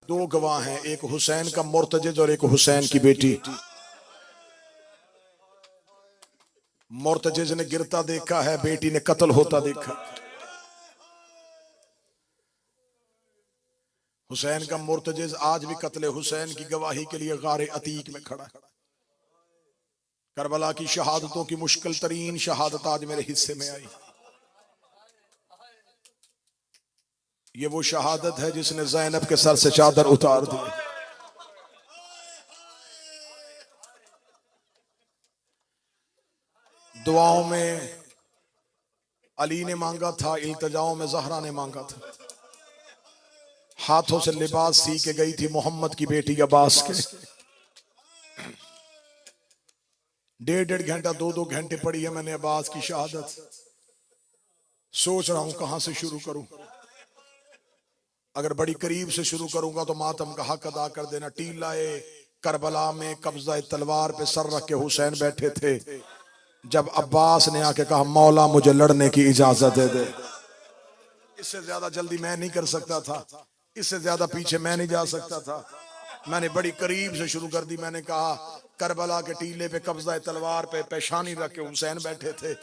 दो गवाह हैं, एक हुसैन का मुर्तजिज और एक हुसैन की बेटी। मुर्तजिज ने गिरता देखा है, बेटी ने कत्ल होता देखा। हुसैन का मुर्तजिज आज भी कत्ले हुसैन की गवाही के लिए गारे अतीक में खड़ा है। करबला की शहादतों की मुश्किल तरीन शहादत आज मेरे हिस्से में आई। ये वो शहादत है जिसने ज़ैनब के सर से चादर उतार दी। दुआओं में अली ने मांगा था, इल्तिजाओं में ज़हरा ने मांगा था। हाथों से लिबास सी के गई थी मोहम्मद की बेटी अब्बास के। 1.5 घंटा 2-2 घंटे पड़ी है मैंने अब्बास की शहादत। सोच रहा हूं कहां से शुरू करूं। अगर बड़ी करीब से शुरू करूंगा तो मातम का हक अदा कर देना। टीलाए करबला में कब्जा तलवार पे सर रख के हुसैन बैठे थे, जब अब्बास ने आके कहा मौला मुझे लड़ने की इजाजत दे दे। इससे ज्यादा जल्दी मैं नहीं कर सकता था, इससे ज्यादा पीछे मैं नहीं जा सकता था। मैंने बड़ी करीब से शुरू कर दी। मैंने कहा करबला के टीले पे कब्जा तलवार पे पेशानी रख के हुसैन बैठे थे।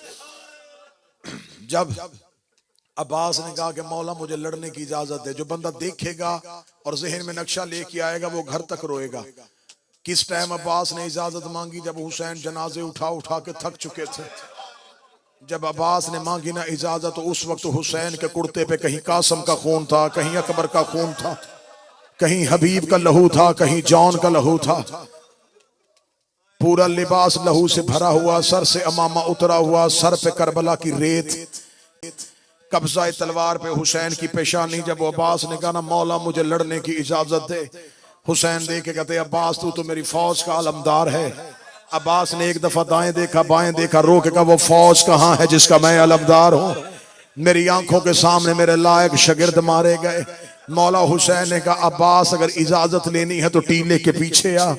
जब अब्बास ने कहा कि मौला मुझे लड़ने की इजाजत दे, जो बंदा देखेगा और जहन में नक्शा लेके आएगा वो घर तक रोएगा। किस टाइम अब्बास ने इजाजत मांगी? जब हुसैन जनाजे उठा उठा के थक चुके थे। जब अब्बास ने मांगी ना इजाजत, तो उस वक्त हुसैन के कुर्ते पे कहीं कासम का खून था, कहीं अकबर का खून था, कहीं हबीब का लहू था, कहीं जॉन का लहू था। पूरा लिबास लहू से भरा हुआ, सर से अमामा उतरा हुआ, सर पे करबला की रेत, कब्जा तलवार पे हुसैन की पेशानी। जब अब्बास ने कहा ना मौला मुझे लड़ने की इजाजत दे, हुसैन देख के कहते अब्बास तू तो मेरी फौज का अलमदार है। अब्बास ने एक दफा दाएं देखा बाएं देखा, रो के कहा वो फौज कहां है जिसका मैं अलमदार हूं? मेरी आंखों के सामने मेरे लायक शागिर्द मारे गए। मौला हुसैन ने कहा अब्बास अगर इजाजत लेनी है तो टीले के पीछे आ।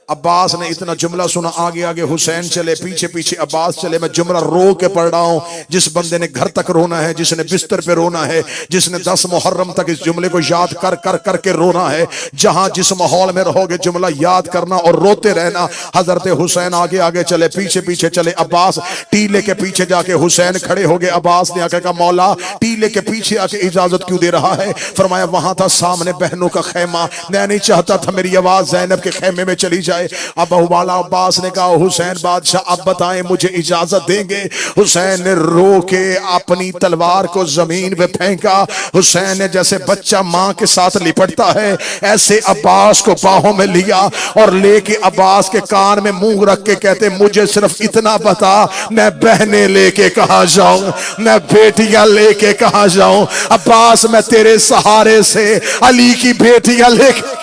अब्बास ने इतना जुमला सुना, आगे आगे हुसैन चले, पीछे पीछे अब्बास चले। मैं जुमला रो के पढ़ रहा हूं। जिस बंदे ने घर तक रोना है, जिसने बिस्तर पे रोना है, जिसने 10 मुहर्रम तक इस जुमले को याद कर कर करके रोना है, जहां जिस माहौल में रहोगे जुमला याद करना और रोते रहना। हजरत हुसैन आगे आगे चले, पीछे पीछे चले। अब्बास टीले के पीछे जाके हुसैन खड़े हो गए। अब्बास ने आके कहा मौला टीले के पीछे आके इजाजत क्यों दे रहा है? फरमाया वहां था सामने बहनों का खेमा, मैं नहीं चाहता था मेरी आवाज ज़ैनब के खेमे में चली जाए। अब वाला अब्बास ने कहा हुसैन बादशाह अब बताएं मुझे इजाजत देंगे? हुसैन ने रो के अपनी तलवार को जमीन पे फेंका। हुसैन ने जैसे बच्चा मां के साथ लिपटता है ऐसे अब्बास को बाहों में लिया और लेके अब्बास के कान में मुंह रख के कहते मुझे सिर्फ इतना बता, मैं बहने लेके कहां जाऊं, मैं बेटियां लेके कहां जाऊं? अब्बास मैं तेरे सहारे से अली की बेटियां लेके।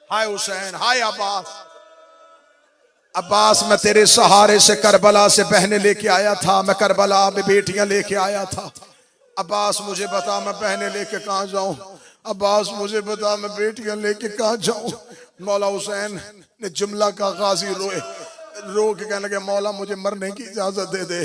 हाय हुसैन, हाय अब्बास। अब्बास मैं तेरे सहारे से करबला से बहनें लेके आया था, मैं करबला में बेटियां लेके आया था। अब्बास मुझे बता मैं बहनें लेके कहां जाऊं? अब्बास मुझे बता मैं बेटियां लेके कहां जाऊं? मौला हुसैन ने जुमला का गाजी रोए, रो के कहने लगे मौला मुझे मरने की इजाजत दे दे।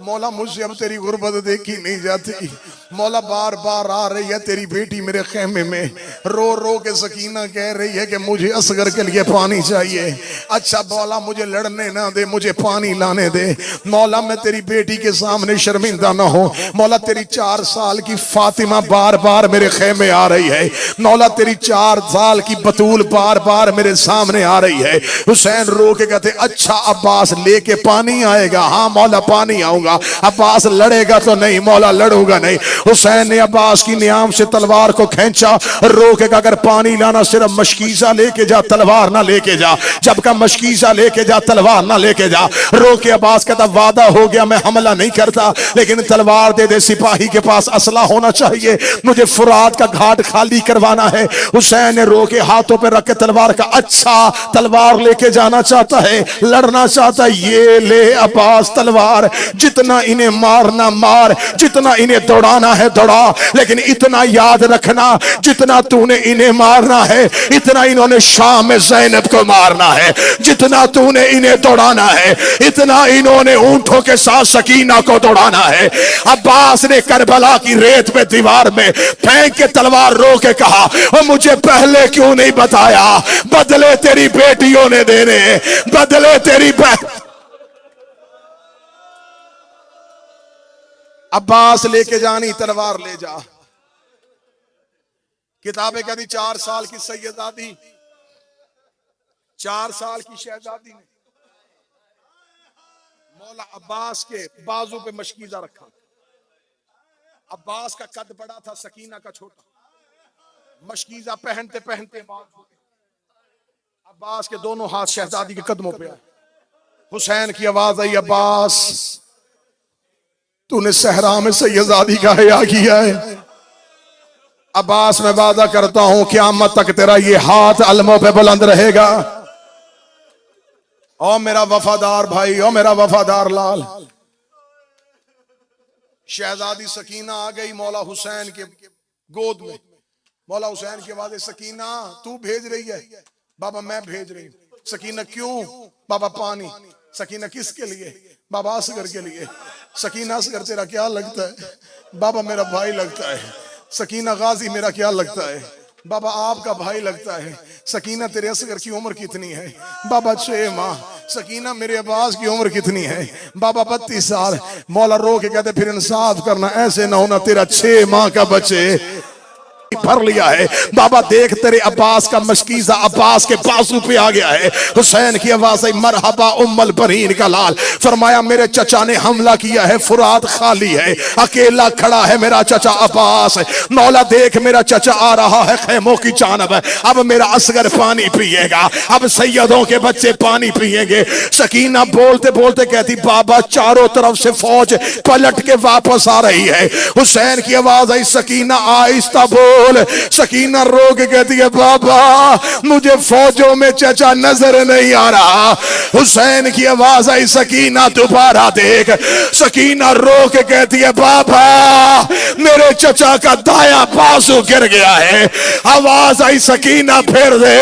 मौला मुझसे अब तेरी गुर्बत देखी नहीं जाती। मौला बार बार आ रही है तेरी बेटी मेरे खेमे में, रो रो के सकीना कह रही है कि मुझे असगर के लिए पानी चाहिए। अच्छा मौला मुझे लड़ने ना दे, मुझे पानी लाने दे। मौला मैं तेरी बेटी के सामने शर्मिंदा ना हो। मौला तेरी 4 साल की फातिमा बार बार मेरे खेमे आ रही है। मौला तेरी 4 साल की बतूल बार बार मेरे सामने आ रही है। हुसैन रो के कहते अच्छा अब्बास लेके पानी आएगा? हाँ मौला पानी आऊंगा। अब्बास लड़ेगा तो नहीं? मौला लड़ूंगा नहीं। हुसैन ने अब्बास की नियाम से तलवार को खींचा, रो के अगर पानी लाना सिर्फ मशकीजा लेके जा, तलवार ना लेके जा। जब का मशकीजा लेके जा तलवार ना लेके जा। रो के अब्बास कहता वादा हो गया मैं हमला नहीं करता, लेकिन तलवार दे दे, सिपाही के पास असला होना चाहिए, मुझे फुरात का घाट खाली करवाना है। हुसैन ने रो के हाथों पे रख के तलवार का अच्छा तलवार लेके जाना चाहता है, लड़ना चाहता है। ये ले अब्बास तलवार, जितना इन्हें मारना मार, जितना इन्हें दौड़ाना दौड़ना है दौड़ा, लेकिन इतना याद रखना जितना तूने इन्हें मारना है इतना इन्होंने शाम में ज़ैनब को मारना है, जितना तूने इन्हें दौड़ाना है इतना इन्होंने ऊंटों के साथ सकीना को दौड़ाना है। अब्बास ने करबला की रेत पे दीवार में फेंक के तलवार रो के कहा, और मुझे पहले क्यों नहीं बताया, बदले तेरी बेटियों ने देने, बदले तेरी अब्बास लेके जानी तलवार ले जा। किताबें कहती 4 साल की सैयदादी, 4 साल की शहजादी ने मौला अब्बास के बाजू पे मशकीजा रखा। अब्बास का कद बड़ा था, सकीना का छोटा। मशकीजा पहनते पहनते अब्बास के दोनों हाथ शहजादी के कदमों पे आए। हुसैन की आवाज आई, अब्बास तूने सहरा में सैयदादी का हया किया है। अब्बास मैं वादा करता हूं क़यामत तक तेरा ये हाथ अलमों पे बुलंद रहेगा। ओ मेरा वफादार भाई, ओ मेरा वफादार लाल। शहजादी सकीना आ गई मौला हुसैन के गोद में। मौला हुसैन की आवाज, सकीना तू भेज रही है? बाबा मैं भेज रही हूं। सकीना क्यों? बाबा पानी। सकीना किसके लिए? बाबा असगर के लिए। सकीना असगर तेरा क्या लगता है? बाबा मेरा भाई लगता है। सकीना गाजी मेरा क्या लगता है? बाबा आपका भाई लगता है। सकीना तेरे असगर की उम्र कितनी है? बाबा 6 माह। सकीना मेरे अब्बास की उम्र कितनी है? बाबा 32 साल। मौला रो के कहते फिर इंसाफ करना, ऐसे ना होना तेरा 6 माह का बच्चे भर लिया है। बाबा देख तेरे अब्बास का मशकीजा अब्बास के बाजू पे आ गया है। हुसैन की आवाज आई, मरहबा उम्मल बरीन का लाल। फरमाया मेरे चचा ने हमला किया है, फुरात खाली है, अकेला खड़ा है मेरा चचा अब्बास। मौला देख मेरा चचा आ रहा है खेमों की जानब। अब मेरा असगर पानी पिएगा, अब सैयदों के बच्चे पानी पिएंगे। सकीना बोलते बोलते कहती, बाबा चारों तरफ से फौज पलट के वापस आ रही है। हुसैन की आवाज आई, सकीना आहिस्ता बोल। सकीना रो के कहती है, बाबा मुझे फौजों में चचा नजर नहीं आ रहा। हुसैन की आवाज आई, सकीना दोबारा देख। सकीना रो के कहती है, बाबा मेरे चचा का दाया बाजू गिर गया है। आवाज आई, सकीना फिर दे।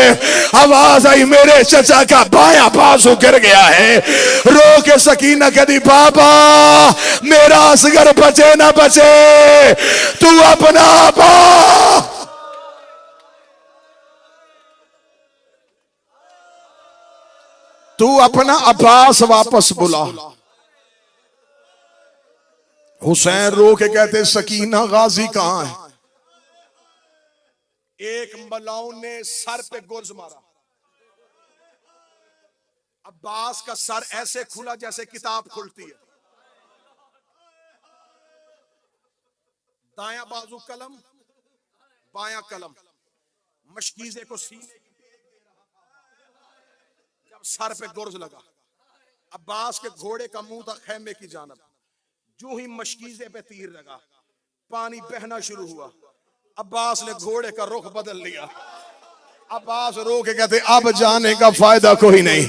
आवाज आई, मेरे चचा का बाया बाजू गिर गया है। रो के सकीना कहती, बाबा मेरा असगर बचे ना बचे, तू अपना तू अपना अब्बास वापस बुला। हुसैन रो के कहते, सकीना गाजी कहां है? एक मलाउन ने सर पे गुर्ज मारा। अब्बास का सर ऐसे खुला जैसे किताब खुलती है। दाया बाजू कलम, बाया कलम, मशकीजे को सीने की जब सर पे गुर्ज लगा। अब्बास के घोड़े का मुंह था खेमे की जानब। जो ही मशकीजे पे तीर लगा, पानी बहना शुरू हुआ। अब्बास ने घोड़े का रुख बदल लिया। अब्बास रो के कहते, अब जाने का फायदा कोई नहीं,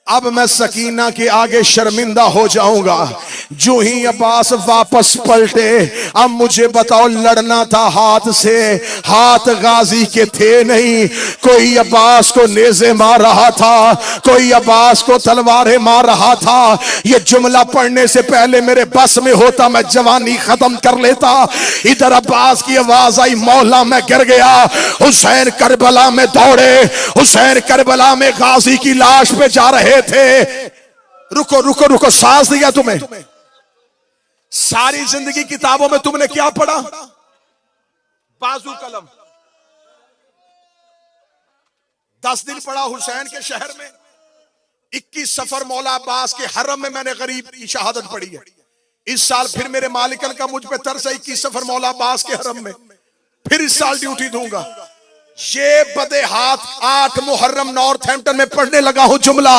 अब मैं सकीना के आगे शर्मिंदा हो जाऊंगा। जो ही अब्बास वापस पलटे, अब मुझे बताओ लड़ना था हाथ से, हाथ गाजी के थे नहीं। कोई अब्बास को नेज़े मार रहा था, कोई अब्बास को तलवारें मार रहा था। ये जुमला पढ़ने से पहले मेरे बस में होता मैं जवानी खत्म कर लेता। इधर अब्बास की आवाज आई, मौला मैं गिर गया। हुसैन करबला में दौड़े। हुसैन करबला में गाजी की लाश पे जा रहे थे। रुको रुको रुको, सांस दिया तुम्हें? सारी जिंदगी किताबों में तुमने क्या पढ़ा? बाजू कलम। 10 दिन पढ़ा हुसैन के शहर में। 21 सफर मौला अब्बास के हरम में मैंने गरीब की शहादत पढ़ी है। इस साल फिर मेरे मालिकन का मुझ पे तरस है। 21 सफर मौला अब्बास के हरम में, फिर इस साल ड्यूटी दूंगा। ये बदे हाथ 8 मुहर्रम नॉर्थहैम्पटन में पढ़ने लगा हूं जुमला।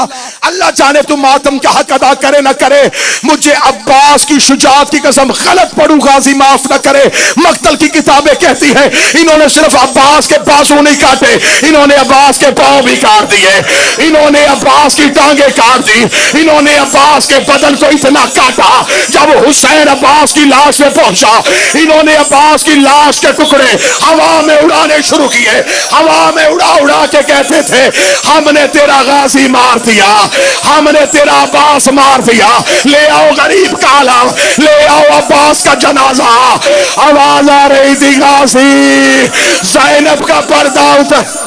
अल्लाह जाने तू मातम का हक अदा करे ना करे, मुझे अब्बास की शुजात की कसम गलत पढ़ू गाजी माफ ना करे। मक्तल की किताबें कहती है इन्होंने सिर्फ अब्बास के बाजू नहीं काटे, इन्होंने अब्बास के पांव भी काट दिए, इन्होंने अब्बास की टांगे काट दी, इन्होंने अब्बास के बदन को इतना काटा जब हुसैन अब्बास की लाश में पहुंचा, इन्होंने अब्बास की लाश के टुकड़े हवा में उड़ाने शुरू किए, हवा में उड़ा उड़ा के कहते थे हमने तेरा गाजी मार दिया, हमने तेरा अब्बास मार दिया, ले आओ गरीब काला, ले आओ अब्बास का जनाजा। आवाज आ रही थी गाजी, ज़ैनब का पर्दा उतर